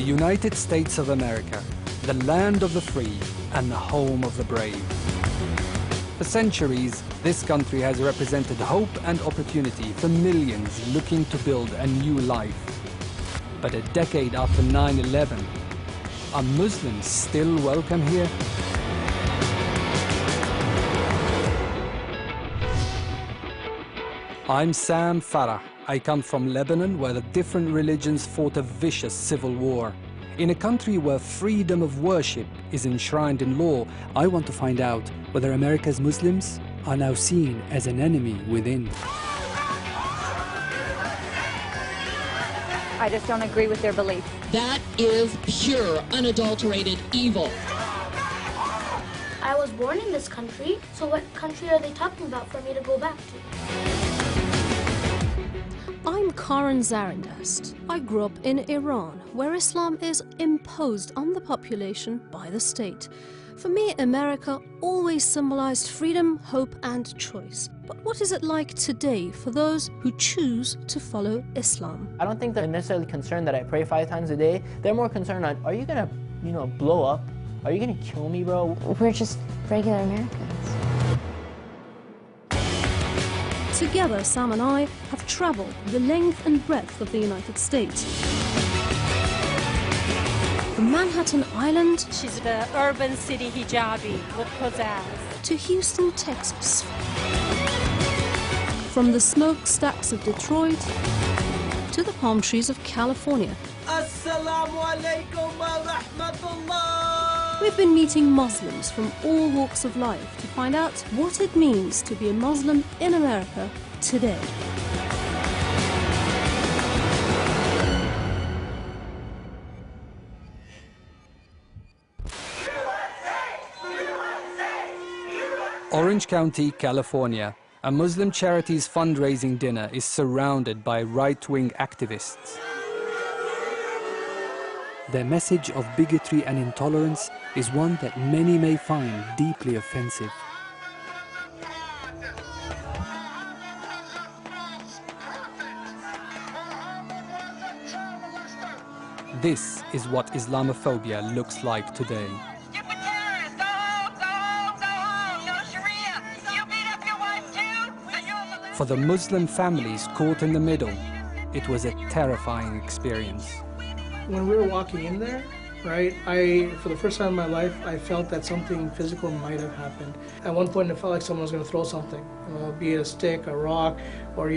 The United States of America, the land of the free and the home of the brave. For centuries, this country has represented hope and opportunity for millions looking to build a new life. But a decade after 9/11, are Muslims still welcome here? I'm Sam Farah. I come from Lebanon, where the different religions fought a vicious civil war. In a country where freedom of worship is enshrined in law, I want to find out whether America's Muslims are now seen as an enemy within. I just don't agree with their beliefs. That is pure, unadulterated evil. I was born in this country, so what country are they talking about for me to go back to? I'm Karen Zarindast. I grew up in Iran, where Islam is imposed on the population by the state. For me, America always symbolized freedom, hope, and choice. But what is it like today for those who choose to follow Islam? I don't think they're necessarily concerned that I pray 5 times a day. They're more concerned on, are you gonna, blow up? Are you gonna kill me, bro? We're just regular Americans. Together, Sam and I have traveled the length and breadth of the United States. From Manhattan Island, she's the urban city hijabi with pizzazz, to Houston, Texas. From the smokestacks of Detroit to the palm trees of California. Assalamu alaikum wa rahmatullah. We've been meeting Muslims from all walks of life to find out what it means to be a Muslim in America today. Orange County, California. A Muslim charity's fundraising dinner is surrounded by right-wing activists. Their message of bigotry and intolerance is one that many may find deeply offensive. This is what Islamophobia looks like today. For the Muslim families caught in the middle, it was a terrifying experience. When we were walking in there, right, for the first time in my life, I felt that something physical might have happened. At one point, it felt like someone was going to throw something, be it a stick, a rock, or,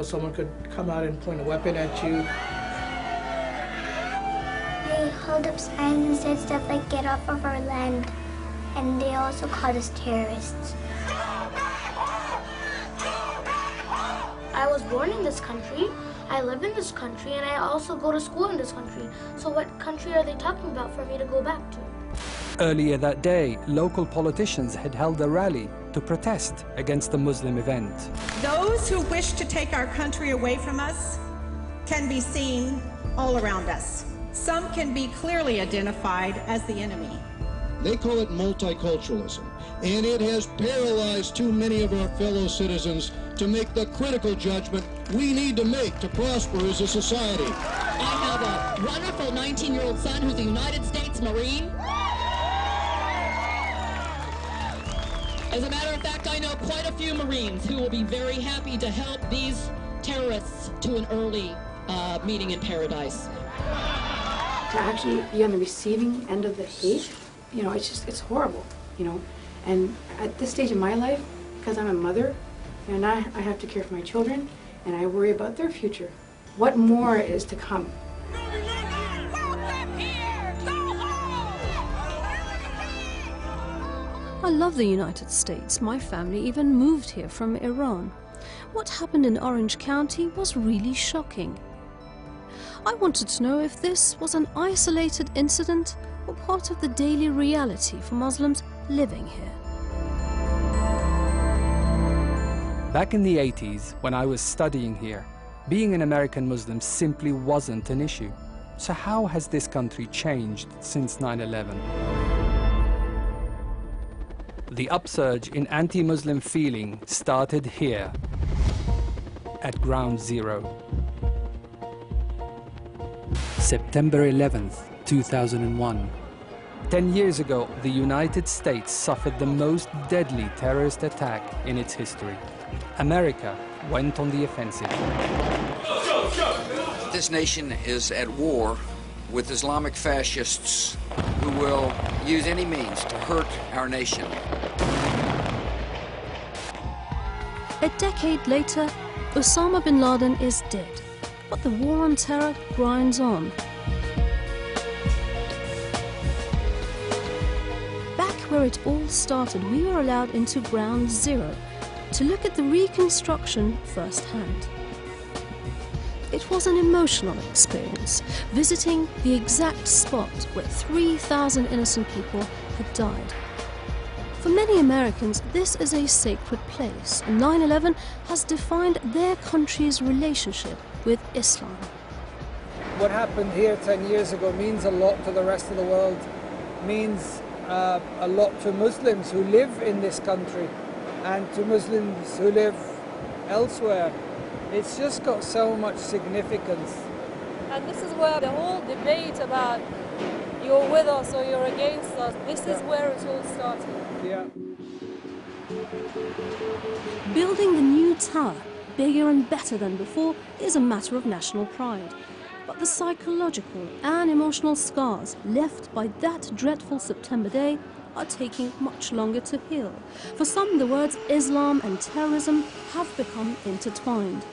someone could come out and point a weapon at you. They held up signs and said stuff like, "Get off of our land." And they also called us terrorists. I was born in this country, I live in this country, and I also go to school in this country. So what country are they talking about for me to go back to? Earlier that day, local politicians had held a rally to protest against the Muslim event. Those who wish to take our country away from us can be seen all around us. Some can be clearly identified as the enemy. They call it multiculturalism, and it has paralyzed too many of our fellow citizens to make the critical judgment we need to make to prosper as a society. I have a wonderful 19-year-old son who's a United States Marine. As a matter of fact, I know quite a few Marines who will be very happy to help these terrorists to an early meeting in paradise. To actually be on the receiving end of the hate, it's horrible, And at this stage of my life, because I'm a mother, and I have to care for my children, and I worry about their future. What more is to come? I love the United States. My family even moved here from Iran. What happened in Orange County was really shocking. I wanted to know if this was an isolated incident or part of the daily reality for Muslims living here. Back in the 80s, when I was studying here, being an American Muslim simply wasn't an issue. So how has this country changed since 9/11? The upsurge in anti-Muslim feeling started here, at Ground Zero. September 11th, 2001. 10 years ago, the United States suffered the most deadly terrorist attack in its history. America went on the offensive. This nation is at war with Islamic fascists who will use any means to hurt our nation. A decade later, Osama bin Laden is dead, but the war on terror grinds on. Back where it all started, we were allowed into Ground Zero to look at the reconstruction firsthand. It was an emotional experience, visiting the exact spot where 3,000 innocent people had died. For many Americans, this is a sacred place, and 9/11 has defined their country's relationship with Islam. What happened here 10 years ago means a lot to the rest of the world, means a lot to Muslims who live in this country and to Muslims who live elsewhere. It's just got so much significance. And this is where the whole debate about you're with us or you're against us, this is where it all started. Yeah. Building the new tower, bigger and better than before, is a matter of national pride. But the psychological and emotional scars left by that dreadful September day are taking much longer to heal. For some, the words Islam and terrorism have become intertwined.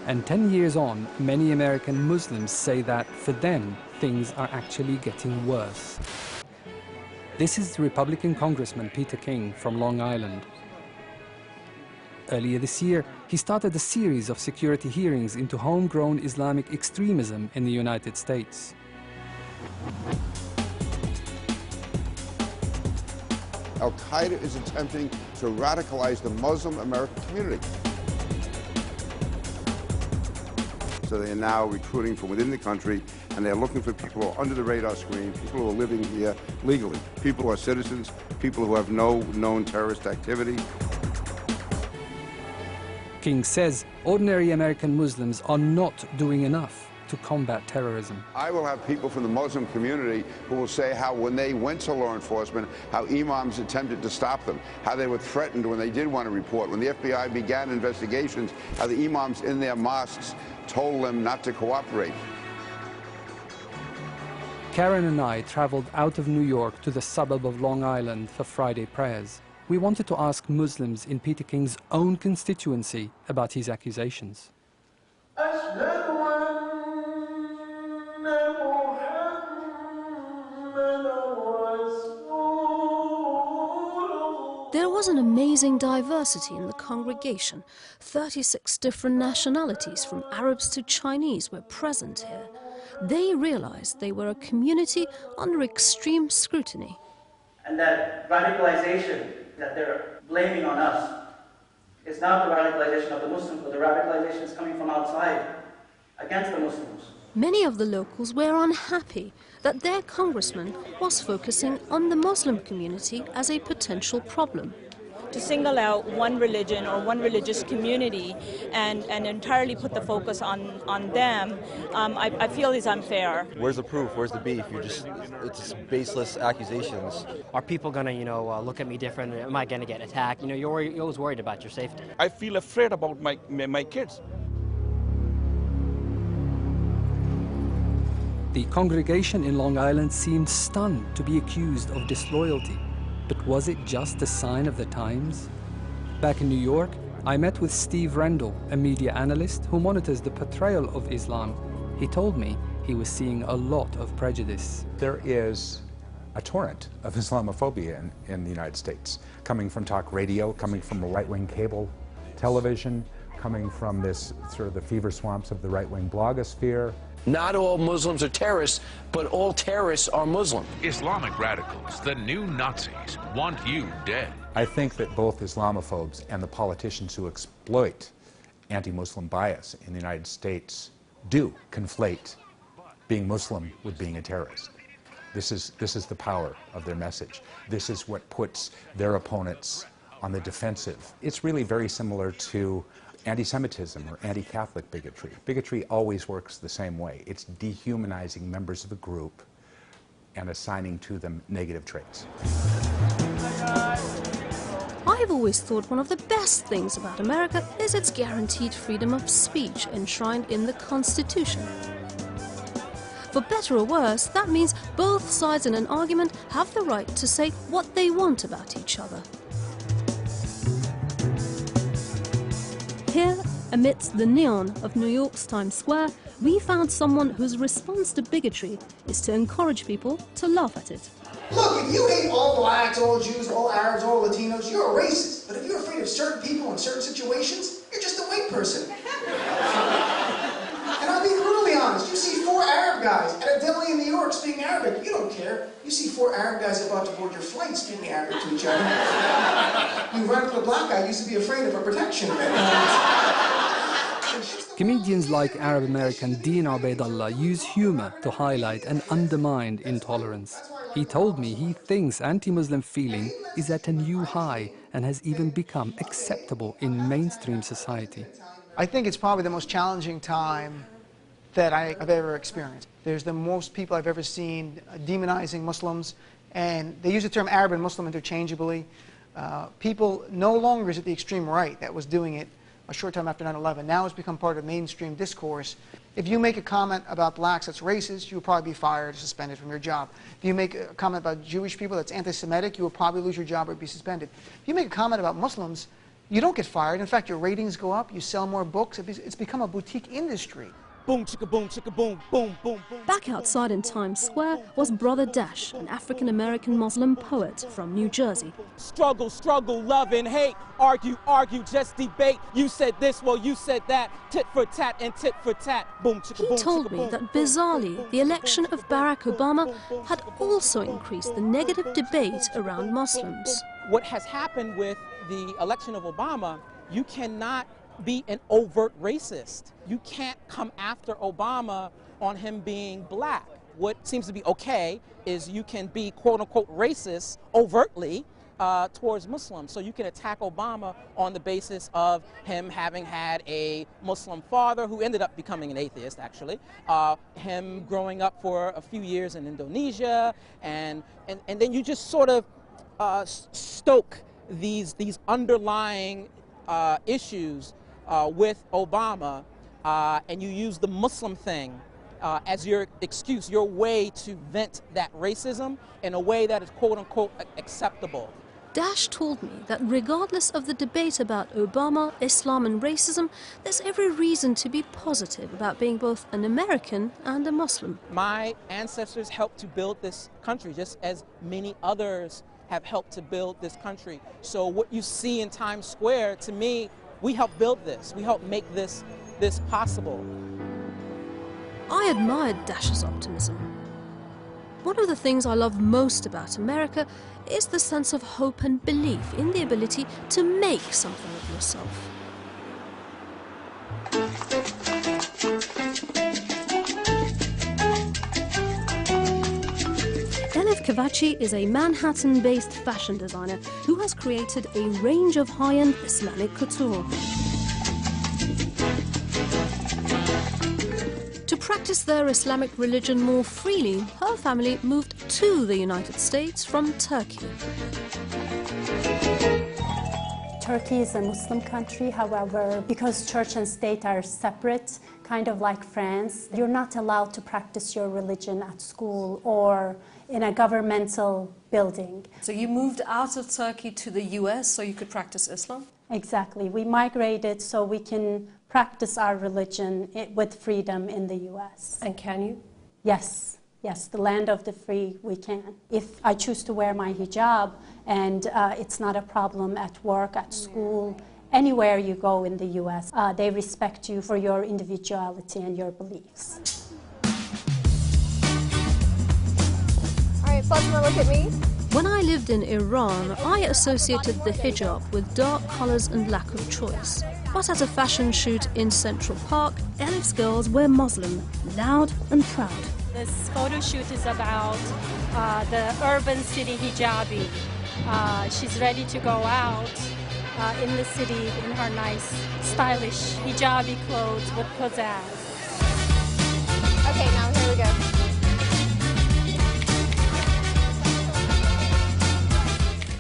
And 10 years on, many American Muslims say that, for them, things are actually getting worse. This is Republican Congressman Peter King from Long Island. Earlier this year, he started a series of security hearings into homegrown Islamic extremism in the United States. Al-Qaeda is attempting to radicalize the Muslim American community. So they are now recruiting from within the country, and they're looking for people who are under the radar screen, people who are living here legally, people who are citizens, people who have no known terrorist activity. King says ordinary American Muslims are not doing enough to combat terrorism. I will have people from the Muslim community who will say how when they went to law enforcement, how imams attempted to stop them, how they were threatened when they did want to report. When the FBI began investigations, how the imams in their mosques told them not to cooperate. Karen and I traveled out of New York to the suburb of Long Island for Friday prayers. We wanted to ask Muslims in Peter King's own constituency about his accusations. There was an amazing diversity in the congregation. 36 different nationalities, from Arabs to Chinese, were present here. They realized they were a community under extreme scrutiny. And that radicalization that they're blaming on us is not the radicalization of the Muslims, but the radicalization is coming from outside against the Muslims. Many of the locals were unhappy that their congressman was focusing on the Muslim community as a potential problem. To single out one religion or one religious community and entirely put the focus on them, I feel is unfair. Where's the proof? Where's the beef? It's baseless accusations. Are people gonna, look at me different? Am I gonna get attacked? You're always worried about your safety. I feel afraid about my kids. The congregation in Long Island seemed stunned to be accused of disloyalty. But was it just a sign of the times? Back in New York, I met with Steve Rendell, a media analyst who monitors the portrayal of Islam. He told me he was seeing a lot of prejudice. There is a torrent of Islamophobia in the United States, coming from talk radio, coming from right-wing cable television, coming from this sort of the fever swamps of the right-wing blogosphere. Not all Muslims are terrorists, but all terrorists are Muslim. Islamic radicals, the new Nazis, want you dead. I think that both Islamophobes and the politicians who exploit anti-Muslim bias in the United States do conflate being Muslim with being a terrorist. This is the power of their message. This is what puts their opponents on the defensive. It's really very similar to anti-Semitism or anti-Catholic bigotry. Bigotry always works the same way. It's dehumanizing members of a group and assigning to them negative traits. I've always thought one of the best things about America is its guaranteed freedom of speech enshrined in the Constitution. For better or worse, that means both sides in an argument have the right to say what they want about each other. Here, amidst the neon of New York's Times Square, we found someone whose response to bigotry is to encourage people to laugh at it. Look, if you hate all blacks, all Jews, all Arabs, all Latinos, you're a racist. But if you're afraid of certain people in certain situations, you're just a white person. And I'll be brutally honest, you see 4 Arab guys at a deli in New York speaking Arabic, you don't care. You see 4 Arab guys about to board your flight speaking Arabic to each other. You run into the black guy, you used to be afraid of for protection. Comedians like Arab-American Dean Obeidallah use humor to highlight and undermine intolerance. He told me he thinks anti-Muslim feeling is at a new high and has even become acceptable in mainstream society. I think it's probably the most challenging time that I've ever experienced. There's the most people I've ever seen demonizing Muslims, and they use the term Arab and Muslim interchangeably. People no longer is it the extreme right that was doing it a short time after 9/11. Now it's become part of mainstream discourse. If you make a comment about blacks that's racist, you'll probably be fired or suspended from your job. If you make a comment about Jewish people that's anti-Semitic, you will probably lose your job or be suspended. If you make a comment about Muslims, you don't get fired. In fact, your ratings go up, you sell more books. It's become a boutique industry. Boom, chicka, boom, boom, boom, boom. Back outside in Times Square was Brother Dash, an African-American Muslim poet from New Jersey. Struggle, struggle, love and hate. Argue, argue, just debate. You said this, well, you said that. Tit for tat and tit for tat. Boom, chicka, boom, He told me that bizarrely, the election of Barack Obama had also increased the negative debate around Muslims. What has happened with the election of Obama, you cannot be an overt racist. You can't come after Obama on him being black. What seems to be okay is you can be quote-unquote racist overtly towards Muslims. So you can attack Obama on the basis of him having had a Muslim father who ended up becoming an atheist, actually, him growing up for a few years in Indonesia, and then you just sort of stoke these underlying issues with Obama, and you use the Muslim thing as your excuse, your way to vent that racism in a way that is quote-unquote acceptable. Dash told me that regardless of the debate about Obama, Islam and racism, there's every reason to be positive about being both an American and a Muslim. My ancestors helped to build this country, just as many others have helped to build this country. So what you see in Times Square, to me, we helped build this. We helped make this possible. I admired Dash's optimism. One of the things I love most about America is the sense of hope and belief in the ability to make something of yourself. Elif Kavachi is a Manhattan-based fashion designer who has created a range of high-end Islamic couture. To practice their Islamic religion more freely, her family moved to the United States from Turkey. Turkey is a Muslim country, however, because church and state are separate, kind of like France, you're not allowed to practice your religion at school or in a governmental building. So you moved out of Turkey to the US so you could practice Islam? Exactly. We migrated so we can practice our religion with freedom in the US. And can you? Yes. Yes, the land of the free, we can. If I choose to wear my hijab and it's not a problem at work, at school, anywhere you go in the US, they respect you for your individuality and your beliefs. All right, Fatima, look at me. When I lived in Iran, I associated the hijab with dark colors and lack of choice. But at a fashion shoot in Central Park, Elif's girls wear Muslim, loud and proud. This photo shoot is about the urban city hijabi. She's ready to go out in the city in her nice, stylish hijabi clothes with pizzazz. Okay, now here we go.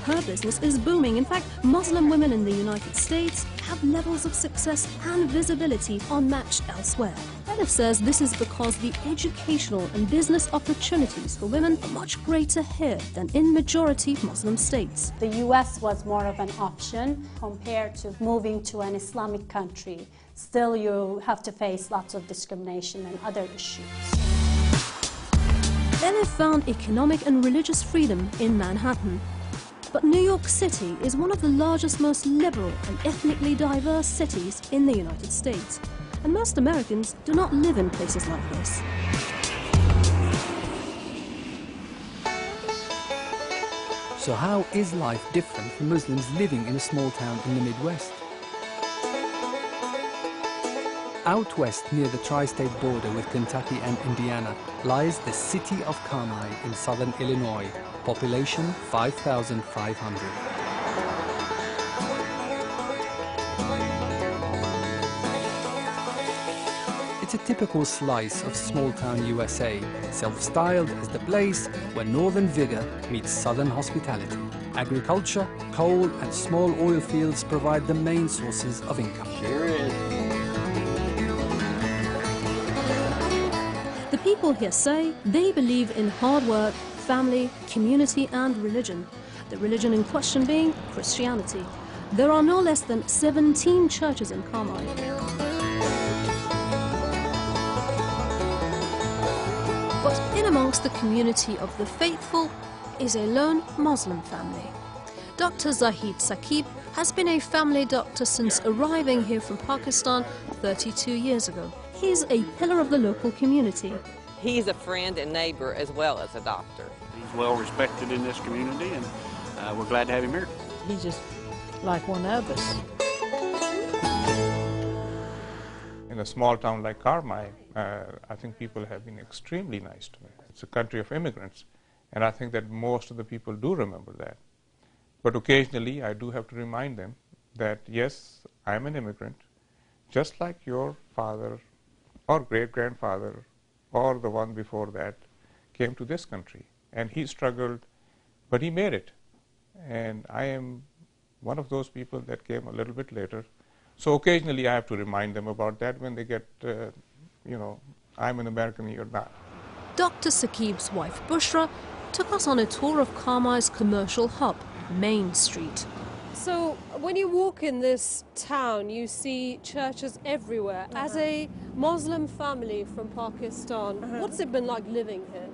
Her business is booming. In fact, Muslim women in the United States have levels of success and visibility unmatched elsewhere. Elif says this is because the educational and business opportunities for women are much greater here than in majority Muslim states. The US was more of an option compared to moving to an Islamic country. Still, you have to face lots of discrimination and other issues. Elif found economic and religious freedom in Manhattan. But New York City is one of the largest, most liberal and ethnically diverse cities in the United States. And most Americans do not live in places like this. So how is life different for Muslims living in a small town in the Midwest? Out west near the tri-state border with Kentucky and Indiana lies the city of Carmi in southern Illinois, population 5,500. It's a typical slice of small-town USA, self-styled as the place where northern vigor meets southern hospitality. Agriculture, coal and small oil fields provide the main sources of income. Sure is. The people here say they believe in hard work, family, community and religion. The religion in question being Christianity. There are no less than 17 churches in Carmi. But in amongst the community of the faithful is a lone Muslim family. Dr. Zahid Saqib has been a family doctor since arriving here from Pakistan 32 years ago. He's a pillar of the local community. He's a friend and neighbor as well as a doctor. He's well respected in this community, and we're glad to have him here. He's just like one of us. In a small town like Carmi, I think people have been extremely nice to me. It's a country of immigrants, and I think that most of the people do remember that. But occasionally, I do have to remind them that, yes, I'm an immigrant, just like your father or great-grandfather or the one before that came to this country. And he struggled, but he made it. And I am one of those people that came a little bit later. So occasionally I have to remind them about that when they get, I'm an American, you're not. Dr. Saqib's wife, Bushra, took us on a tour of Carmi's commercial hub, Main Street. So when you walk in this town, you see churches everywhere. As a Muslim family from Pakistan, what's it been like living here?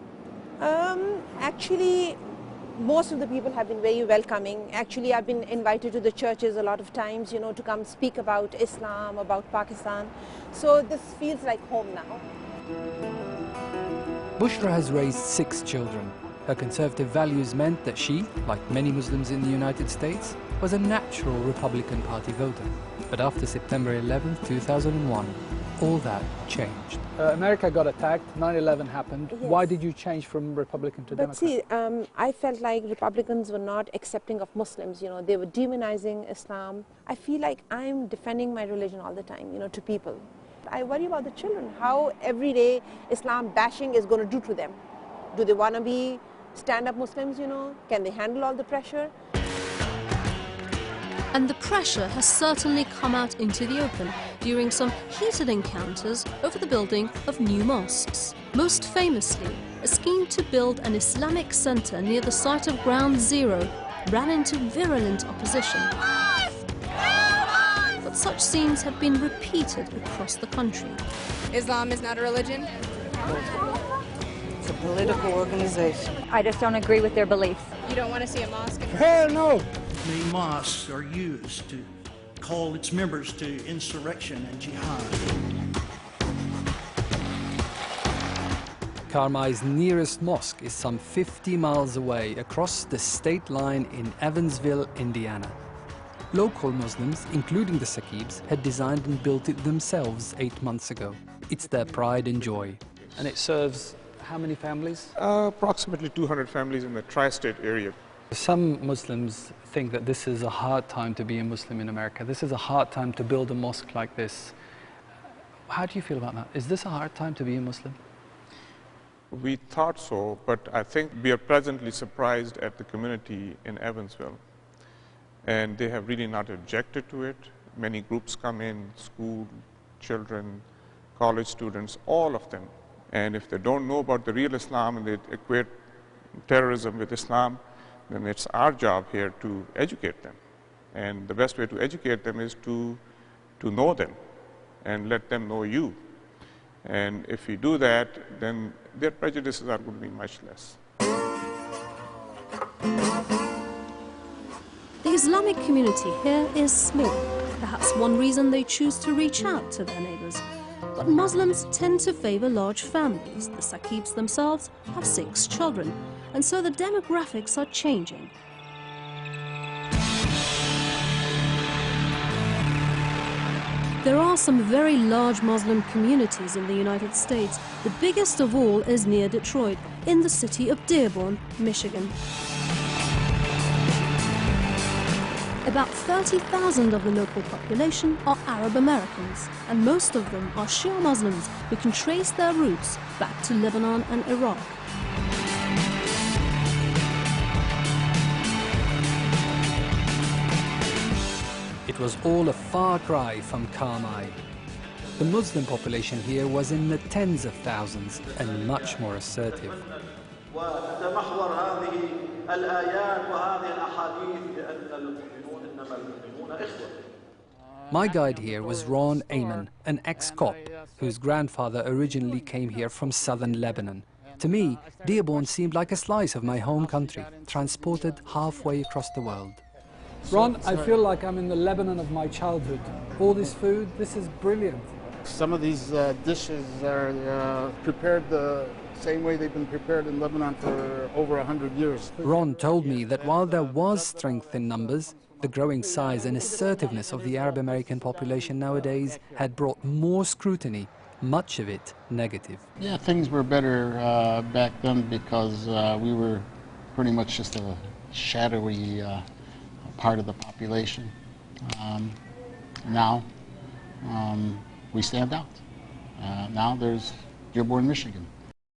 Actually, most of the people have been very welcoming. Actually, I've been invited to the churches a lot of times, to come speak about Islam, about Pakistan. So this feels like home now. Bushra has raised 6 children. Her conservative values meant that she, like many Muslims in the United States, was a natural Republican Party voter. But after September 11, 2001, all that changed. America got attacked, 9/11 happened. Yes. Why did you change from Republican to Democrat? See, I felt like Republicans were not accepting of Muslims, they were demonizing Islam. I feel like I'm defending my religion all the time, to people. I worry about the children, how every day Islam bashing is going to do to them. Do they want to be stand-up Muslims, Can they handle all the pressure? And the pressure has certainly come out into the open during some heated encounters over the building of new mosques. Most famously, a scheme to build an Islamic center near the site of Ground Zero ran into virulent opposition. But such scenes have been repeated across the country. Islam is not a religion? It's a political organization. I just don't agree with their beliefs. You don't want to see a mosque? Hell no! The mosques are used to call its members to insurrection and jihad. Carmi's nearest mosque is some 50 miles away across the state line in Evansville, Indiana. Local Muslims, including the Saqibs, had designed and built it themselves 8 months ago. It's their pride and joy. And it serves how many families? Approximately 200 families in the tri-state area. Some Muslims think that this is a hard time to be a Muslim in America. This is a hard time to build a mosque like this. How do you feel about that? Is this a hard time to be a Muslim? We thought so, but I think we are pleasantly surprised at the community in Evansville. And they have really not objected to it. Many groups come in, school, children, college students, all of them. And if they don't know about the real Islam and they equate terrorism with Islam, then it's our job here to educate them. And the best way to educate them is to know them and let them know you. And if we do that, then their prejudices are going to be much less. The Islamic community here is small. Perhaps one reason they choose to reach out to their neighbors. But Muslims tend to favor large families. The Saqibs themselves have 6 children, and so the demographics are changing. There are some very large Muslim communities in the United States. The biggest of all is near Detroit, in the city of Dearborn, Michigan. About 30,000 of the local population are Arab Americans, and most of them are Shia Muslims who can trace their roots back to Lebanon and Iraq. It was all a far cry from Carmi. The Muslim population here was in the tens of thousands and much more assertive. My guide here was Ron Ayman, an ex-cop whose grandfather originally came here from southern Lebanon. To me, Dearborn seemed like a slice of my home country, transported halfway across the world. Ron, I feel like I'm in the Lebanon of my childhood. All this food, this is brilliant. Some of these dishes are prepared the same way they've been prepared in Lebanon for over 100 years. Ron told me that while there was strength in numbers, the growing size and assertiveness of the Arab American population nowadays had brought more scrutiny, much of it negative. Yeah, things were better back then because we were pretty much just a shadowy part of the population. Now we stand out. Now there's Dearborn, Michigan.